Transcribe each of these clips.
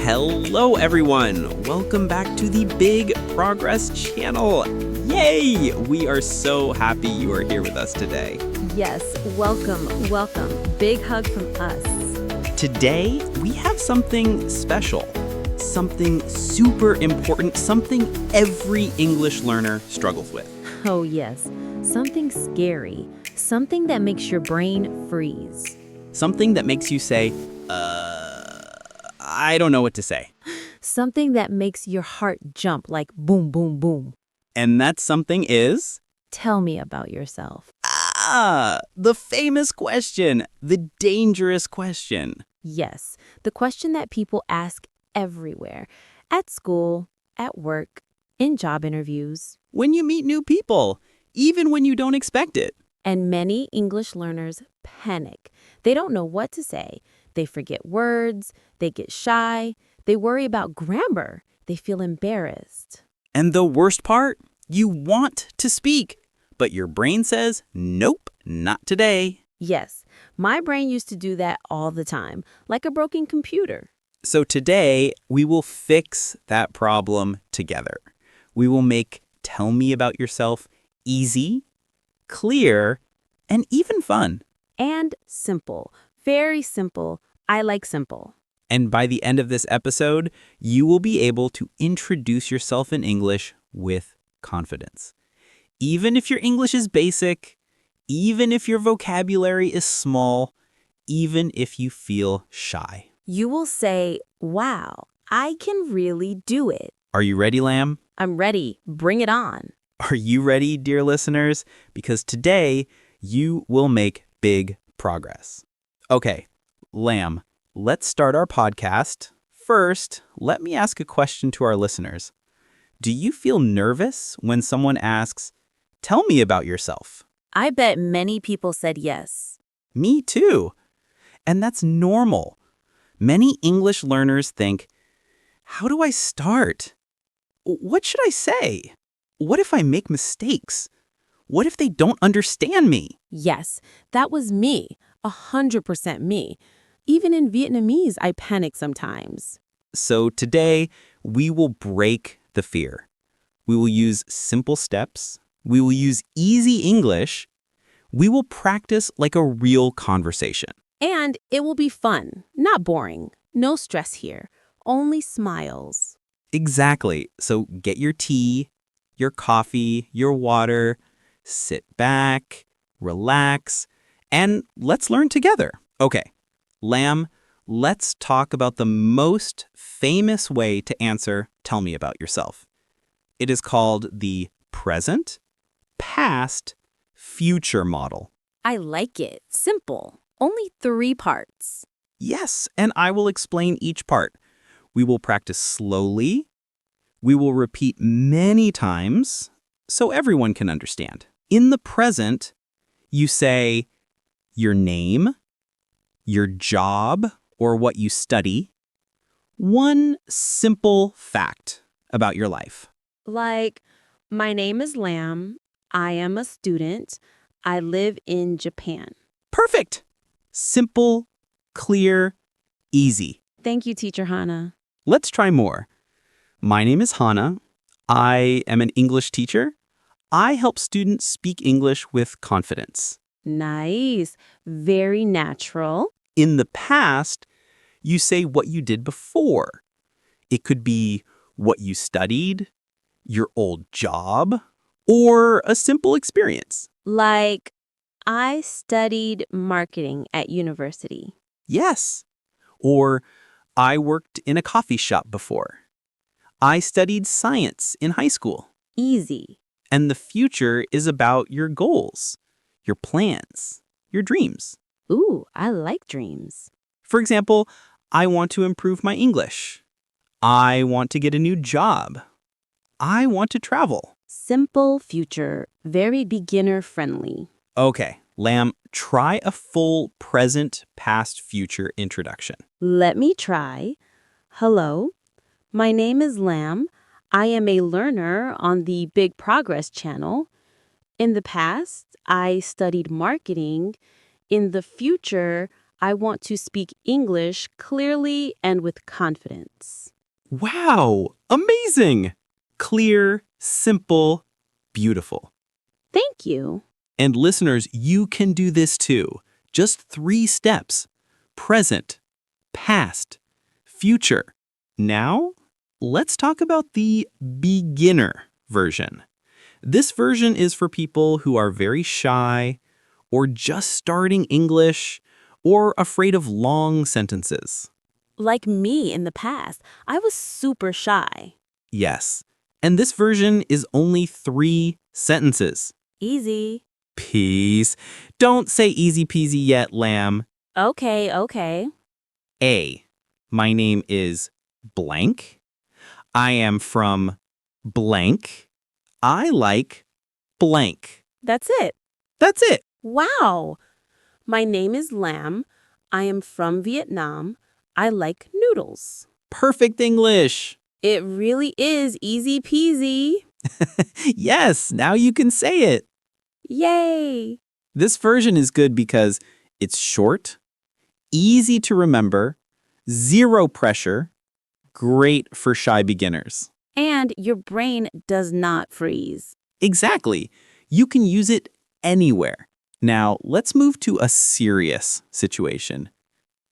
Hello, everyone. Welcome back to the Big Progress channel. Yay! We are so happy you are here with us today. Yes, welcome. Big hug from us. Today, we have something special, something super important, something every English learner struggles with. Oh, yes. Something scary. Something that makes your brain freeze. Something that makes you say, I don't know what to say. Something that makes your heart jump like boom, boom, boom. And that something is... Tell me about yourself. The famous question, the dangerous question. Yes, the question that people ask everywhere. At school, at work, in job interviews. When you meet new people, even when you don't expect it. And many English learners panic. They don't know what to say. They forget words. They get shy. They worry about grammar. They feel embarrassed. And the worst part, you want to speak, but your brain says, nope, not today. Yes, my brain used to do that all the time, like a broken computer. So today, we will fix that problem together. We will make Tell Me About Yourself easy, clear, and even fun. And simple. Very simple. I like simple. And by the end of this episode, you will be able to introduce yourself in English with confidence. Even if your English is basic, even if your vocabulary is small, even if you feel shy. You will say, wow, I can really do it. Are you ready, Lamb? I'm ready. Bring it on. Are you ready, dear listeners? Because today, you will make big progress. Okay, Lamb, let's start our podcast. First, let me ask a question to our listeners. Do you feel nervous when someone asks, tell me about yourself? I bet many people said yes. Me too. And that's normal. Many English learners think, how do I start? What should I say? What if I make mistakes? What if they don't understand me? Yes, that was me. 100% me. Even in Vietnamese, I panic sometimes. So today, we will break the fear. We will use simple steps. We will use easy English. We will practice like a real conversation. And it will be fun, not boring. No stress here. Only smiles. Exactly. So get your tea, your coffee, your water, sit back, relax, and let's learn together. Okay, Lamb, let's talk about the most famous way to answer Tell Me About Yourself. It is called the present, past, future model. I like it. Simple. Only 3 parts. Yes, and I will explain each part. We will practice slowly. We will repeat many times so everyone can understand. In the present, you say your name, your job, or what you study, one simple fact about your life. Like, my name is Lamb. I am a student. I live in Japan. Perfect. Simple, clear, easy. Thank you, Teacher Hana. Let's try more. My name is Hana. I am an English teacher. I help students speak English with confidence. Nice. Very natural. In the past, you say what you did before. It could be what you studied, your old job, or a simple experience. Like, I studied marketing at university. Yes. Or I worked in a coffee shop before. I studied science in high school. Easy. And the future is about your goals, your plans, your dreams. Ooh, I like dreams. For example, I want to improve my English. I want to get a new job. I want to travel. Simple future. Very beginner friendly. Okay, Lamb, try a full present, past, future introduction. Let me try. Hello. My name is Lamb. I am a learner on the Big Progress channel. In the past, I studied marketing. In the future, I want to speak English clearly and with confidence. Wow! Amazing! Clear, simple, beautiful. Thank you. And listeners, you can do this too. Just 3 steps. Present, past, future. Now, let's talk about the beginner version. This version is for people who are very shy, or just starting English, or afraid of long sentences. Like me in the past, I was super shy. Yes. And this version is only 3 sentences. Easy. Peace. Don't say easy peasy yet, lamb. Okay. A. My name is blank. I am from blank. I like blank. That's it. That's it. Wow. My name is Lam. I am from Vietnam. I like noodles. Perfect English. It really is easy peasy. Yes, now you can say it. Yay! This version is good because it's short, easy to remember, 0 pressure, great for shy beginners. And your brain does not freeze. Exactly. You can use it anywhere. Now, let's move to a serious situation.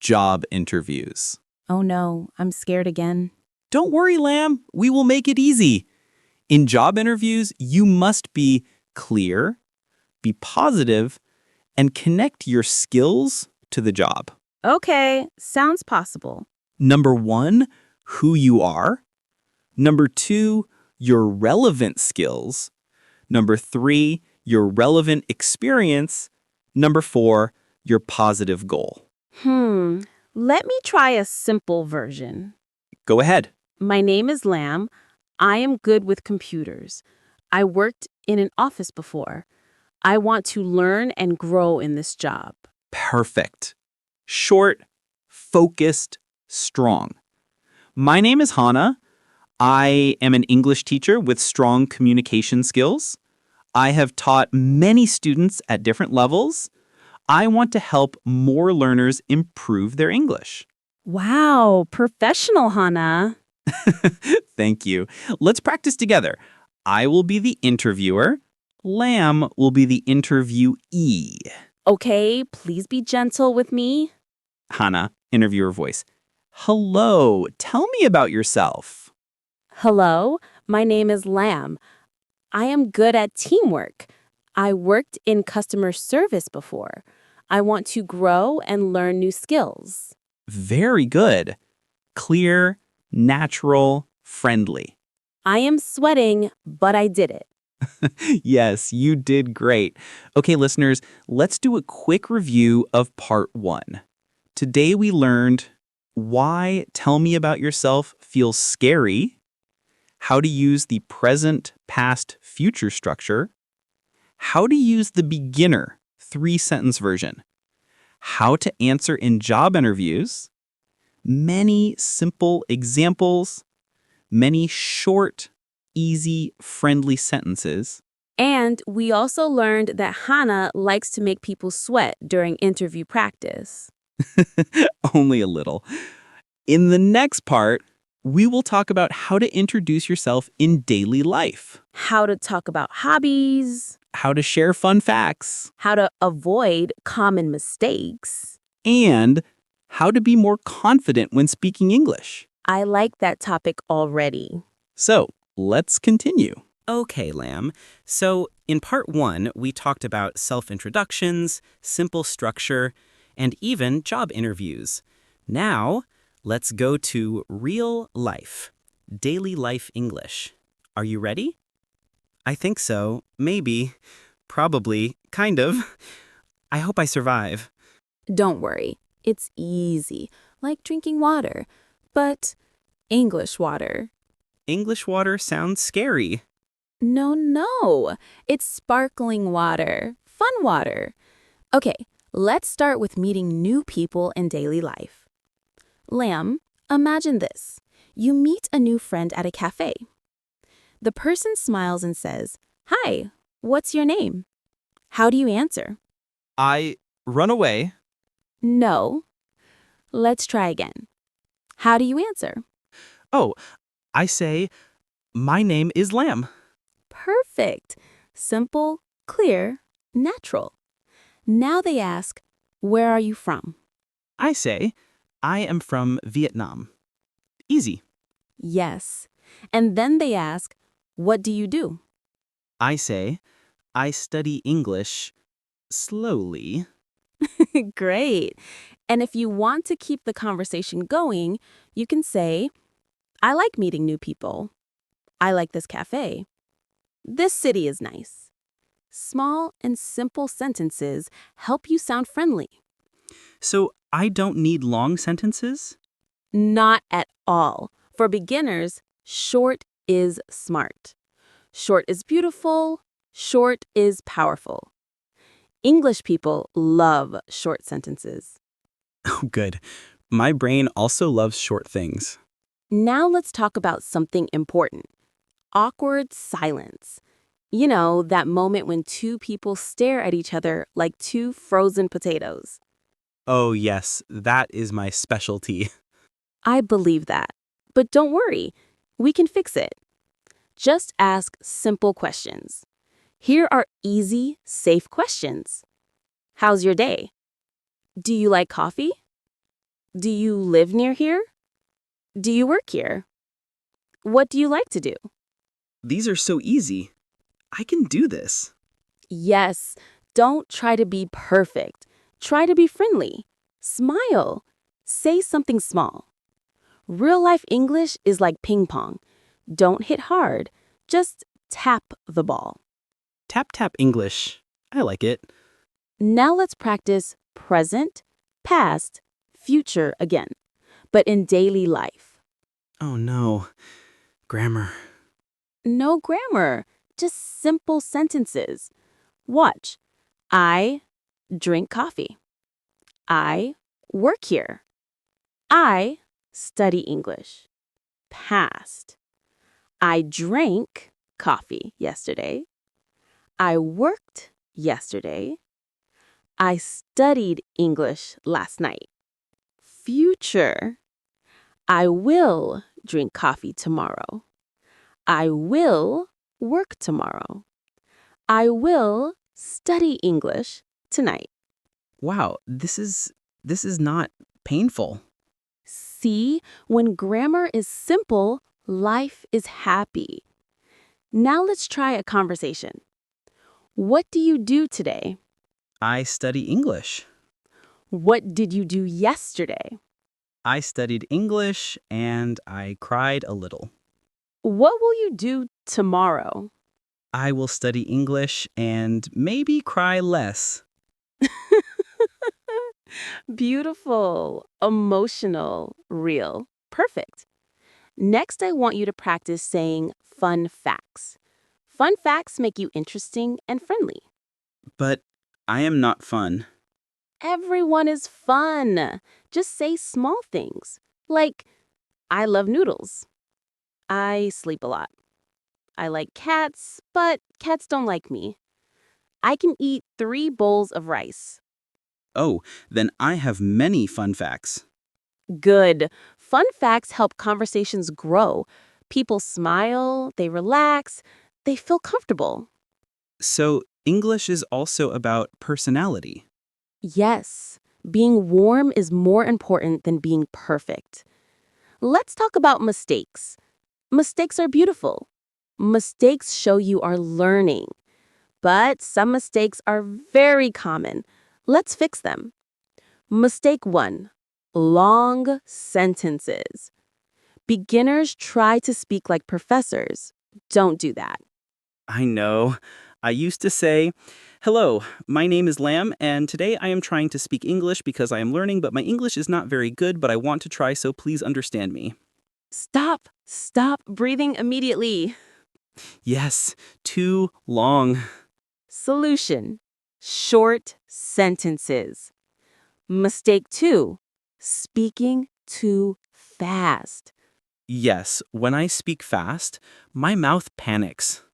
Job interviews. Oh no, I'm scared again. Don't worry, Lamb. We will make it easy. In job interviews, you must be clear, be positive, and connect your skills to the job. Okay, sounds possible. Number 1, who you are. Number 2, your relevant skills. Number 3, your relevant experience. Number 4, your positive goal. Let me try a simple version. Go ahead. My name is Lam. I am good with computers. I worked in an office before. I want to learn and grow in this job. Perfect. Short, focused, strong. My name is Hana. I am an English teacher with strong communication skills. I have taught many students at different levels. I want to help more learners improve their English. Wow, professional, Hana. Thank you. Let's practice together. I will be the interviewer. Lamb will be the interviewee. Okay, please be gentle with me. Hana, interviewer voice. Hello, tell me about yourself. Hello, my name is Lam. I am good at teamwork. I worked in customer service before. I want to grow and learn new skills. Very good. Clear, natural, friendly. I am sweating, but I did it. Yes, you did great. Okay, listeners, let's do a quick review of part 1. Today we learned why tell me about yourself feels scary, how to use the present, past, future structure, how to use the beginner 3-sentence version, how to answer in job interviews, many simple examples, many short, easy, friendly sentences. And we also learned that Hana likes to make people sweat during interview practice. Only a little. In the next part, we will talk about how to introduce yourself in daily life, How to talk about hobbies, how to share fun facts, how to avoid common mistakes. and how to be more confident when speaking English. I like that topic already. So, let's continue. Okay, Lamb. So, in part 1, we talked about self-introductions, simple structure, and even job interviews. Now, let's go to real life, daily life English. Are you ready? I think so. Maybe. Probably. Kind of. I hope I survive. Don't worry, it's easy, like drinking water, but English water. English water sounds scary. No, it's sparkling water, fun water. Okay, let's start with meeting new people in daily life. Lamb, imagine this. You meet a new friend at a cafe. The person smiles and says, "Hi, what's your name?" How do you answer? I run away. No. Let's try again. How do you answer? Oh, I say, my name is Lamb. Perfect. Simple, clear, natural. Now they ask, where are you from? I say, I am from Vietnam. Easy. Yes. And then they ask, what do you do? I say, I study English slowly. Great. And if you want to keep the conversation going, you can say, I like meeting new people. I like this cafe. This city is nice. Small and simple sentences help you sound friendly. So I don't need long sentences? Not at all. For beginners, short is smart. Short is beautiful. Short is powerful. English people love short sentences. Oh, good. My brain also loves short things. Now let's talk about something important. Awkward silence. You know, that moment when two people stare at each other like two frozen potatoes. Oh, yes, that is my specialty. I believe that. But don't worry, we can fix it. Just ask simple questions. Here are easy, safe questions. How's your day? Do you like coffee? Do you live near here? Do you work here? What do you like to do? These are so easy. I can do this. Yes, don't try to be perfect. Try to be friendly. Smile. Say something small. Real life English is like ping pong. Don't hit hard. Just tap the ball. Tap tap English. I like it. Now let's practice present, past, future again, but in daily life. Oh no. Grammar. No grammar, just simple sentences. Watch. I drink coffee. I work here. I study English. Past. I drank coffee yesterday. I worked yesterday. I studied English last night. Future. I will drink coffee tomorrow. I will work tomorrow. I will study English tonight. Wow, this is not painful. See, when grammar is simple, life is happy. Now let's try a conversation. What do you do today? I study English. What did you do yesterday? I studied English and I cried a little. What will you do tomorrow? I will study English and maybe cry less. Beautiful, emotional, real. Perfect. Next, I want you to practice saying fun facts. Fun facts make you interesting and friendly. But I am not fun. Everyone is fun. Just say small things. Like, I love noodles. I sleep a lot. I like cats, but cats don't like me. I can eat 3 bowls of rice. Oh, then I have many fun facts. Good. Fun facts help conversations grow. People smile, they relax, they feel comfortable. So, English is also about personality. Yes, being warm is more important than being perfect. Let's talk about mistakes. Mistakes are beautiful. Mistakes show you are learning. But some mistakes are very common. Let's fix them. Mistake 1. Long sentences. Beginners try to speak like professors. Don't do that. I know. I used to say, hello, my name is Lamb, and today I am trying to speak English because I am learning, but my English is not very good, but I want to try, so please understand me. Stop. Stop breathing immediately. Yes, too long. Solution. Short sentences. Mistake 2. Speaking too fast. Yes, when I speak fast, my mouth panics.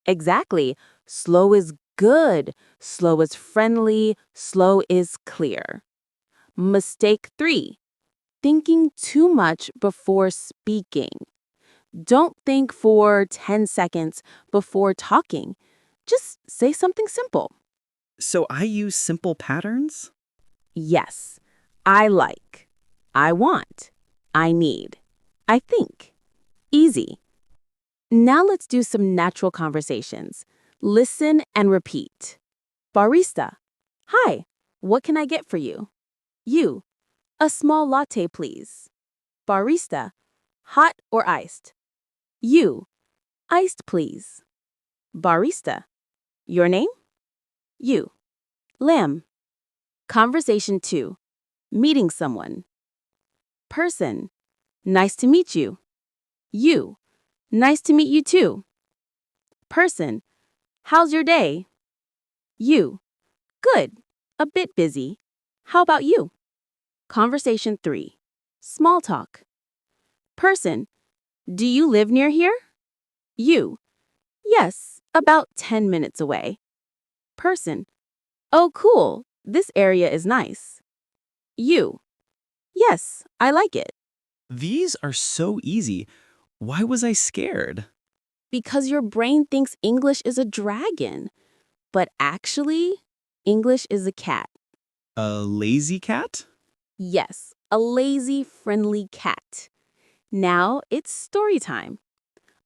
Exactly. Slow is good. Slow is friendly. Slow is clear. Mistake 3. Thinking too much before speaking. Don't think for 10 seconds before talking. Just say something simple. So I use simple patterns? Yes, I like. I want. I need. I think. Easy. Now let's do some natural conversations. Listen and repeat. Barista. Hi, what can I get for you? You. A small latte, please. Barista. Hot or iced? You. Iced, please. Barista. Your name? You. Lamb. Conversation 2. Meeting someone. Person. Nice to meet you. You. Nice to meet you too. Person. How's your day? You. Good. A bit busy. How about you? Conversation 3. Small talk. Person. Do you live near here? You. Yes, about 10 minutes away. Person. Oh, cool. This area is nice. You. Yes, I like it. These are so easy. Why was I scared? Because your brain thinks English is a dragon. But actually, English is a cat. A lazy cat? Yes, a lazy, friendly cat. Now it's story time.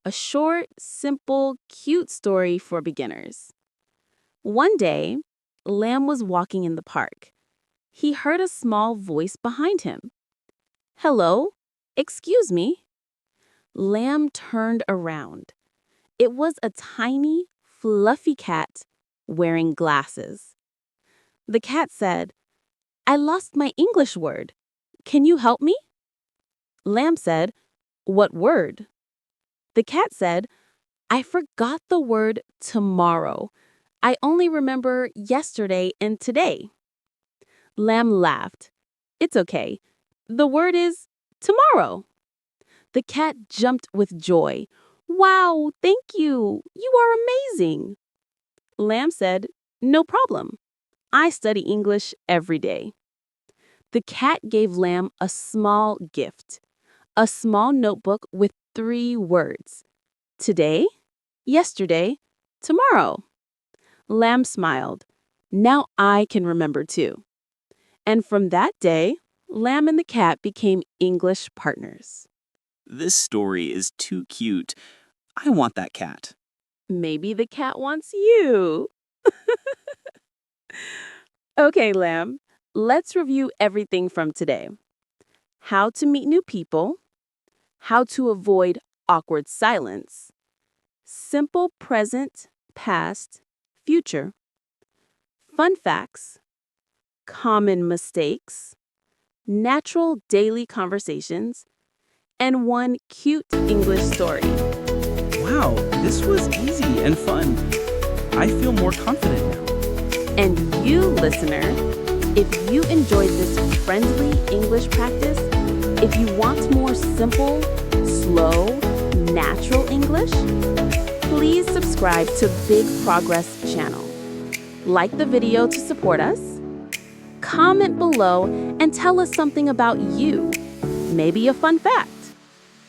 A short, simple, cute story for beginners. One day, Lamb was walking in the park. He heard a small voice behind him. Hello? Excuse me? Lamb turned around. It was a tiny, fluffy cat wearing glasses. The cat said, I lost my English word. Can you help me? Lamb said, What word? The cat said, I forgot the word tomorrow. I only remember yesterday and today. Lamb laughed. It's okay. The word is tomorrow. The cat jumped with joy. Wow, thank you. You are amazing. Lamb said, No problem. I study English every day. The cat gave Lamb a small gift, a small notebook with 3 words. Today, yesterday, tomorrow. Lamb smiled. Now I can remember too. And from that day, Lamb and the cat became English partners. This story is too cute. I want that cat. Maybe the cat wants you. Okay, Lamb, let's review everything from today. How to meet new people, how to avoid awkward silence, simple present, past, future, fun facts, common mistakes, natural daily conversations, and one cute English story. Wow, this was easy and fun. I feel more confident now. And you, listener, if you enjoyed this friendly English practice, if you want more simple, slow, natural English, please subscribe to Big Progress channel. Like the video to support us. Comment below and tell us something about you. Maybe a fun fact.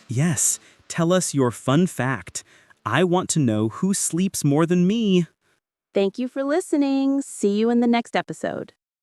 Yes, tell us your fun fact. I want to know who sleeps more than me. Thank you for listening. See you in the next episode.